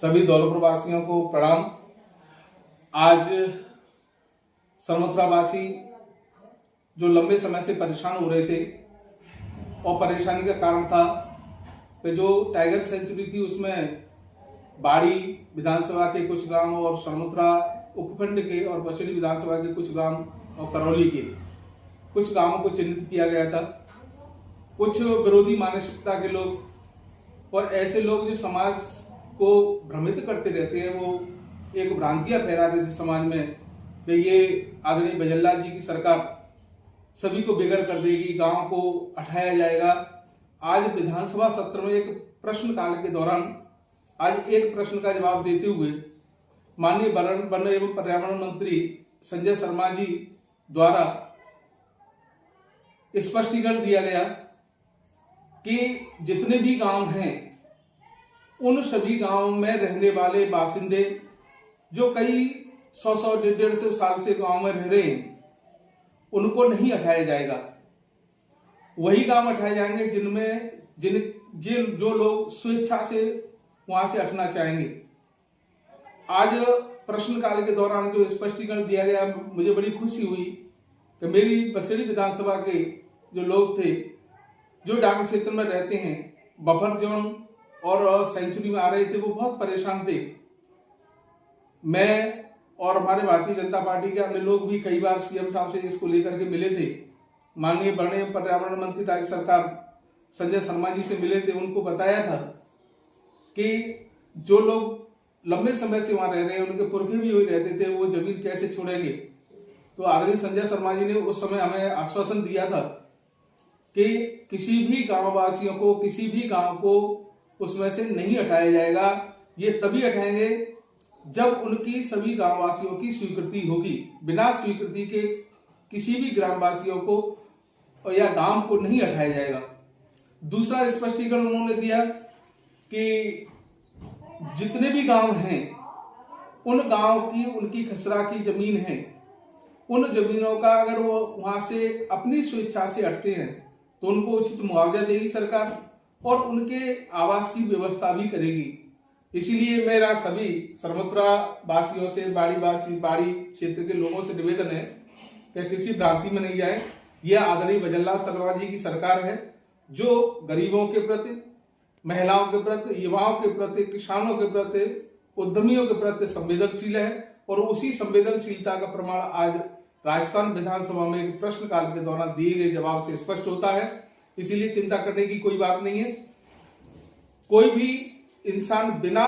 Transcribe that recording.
सभी धौलपुर वासियों को प्रणाम। आज सरमथुरा वासी जो लंबे समय से परेशान हो रहे थे और परेशानी का कारण था कि जो टाइगर सेंचुरी थी उसमें बाड़ी विधानसभा के कुछ गांव और सरमथुरा उपखंड के और बछड़ी विधानसभा के कुछ गांव और करौली के कुछ गांवों को चिन्हित किया गया था। कुछ विरोधी मानसिकता के लोग और ऐसे लोग जो समाज को भ्रमित करते रहते हैं, वो एक भ्रांतियां फैला रहे थे समाज में कि ये आदरणीय भजनलाल जी की सरकार सभी को बेघर कर देगी, गांव को हटाया जाएगा। आज विधानसभा सत्र में एक प्रश्नकाल के दौरान आज एक प्रश्न का जवाब देते हुए माननीय वन एवं पर्यावरण मंत्री संजय शर्मा जी द्वारा स्पष्टीकरण दिया गया कि जितने भी गांव हैं उन सभी गांवों में रहने वाले बासिंदे जो कई 100-150 साल से गांव में रह रहे हैं उनको नहीं हटाया जाएगा। वही गांव हटाए जाएंगे जो लोग स्वेच्छा से वहां से हटना चाहेंगे। आज प्रश्नकाल के दौरान जो स्पष्टीकरण दिया गया, मुझे बड़ी खुशी हुई कि मेरी बछड़ी विधानसभा के जो लोग थे जो डाक क्षेत्र में रहते हैं, बफर जोन और सेंचुरी में आ रहे थे, वो बहुत परेशान थे। मैं और हमारे भारतीय जनता पार्टी के अन्य लोग भी कई बार सीएम साहब से इसको लेकर के मिले थे। माननीय वन एवं पर्यावरण मंत्री राज्य सरकार संजय शर्मा जी से मिले थे। उनको बताया था कि जो लोग लंबे समय से वहां रह रहे हैं, उनके पुरखे भी वही रहते थे, वो जमीन कैसे छोड़ेंगे। तो आदरणीय संजय शर्मा जी ने उस समय हमें आश्वासन दिया था कि किसी भी गांव वासियों को, किसी भी गांव को उसमें से नहीं हटाया जाएगा। ये तभी हटाएंगे जब उनकी सभी गांव वासियों की स्वीकृति होगी। बिना स्वीकृति के किसी भी ग्रामवासियों को या गांव को नहीं हटाया जाएगा। दूसरा स्पष्टीकरण उन्होंने दिया कि जितने भी गांव हैं उन गांव की उनकी खसरा की जमीन है, उन जमीनों का अगर वो वहां से अपनी स्वेच्छा से हटते हैं तो उनको उचित मुआवजा देगी सरकार और उनके आवास की व्यवस्था भी करेगी। इसीलिए मेरा सभी सरमथुरा वासियों से, बाड़ी क्षेत्र के लोगों से निवेदन है कि किसी भ्रांति में नहीं जाए। यह आदरणीय भजनलाल शर्मा जी की सरकार है जो गरीबों के प्रति, महिलाओं के प्रति, युवाओं के प्रति, किसानों के प्रति, उद्यमियों के प्रति संवेदनशील है। और उसी संवेदनशीलता का प्रमाण आज राजस्थान विधानसभा में प्रश्नकाल के दौरान दिए गए जवाब से स्पष्ट होता है। इसीलिए चिंता करने की कोई बात नहीं है। कोई भी इंसान बिना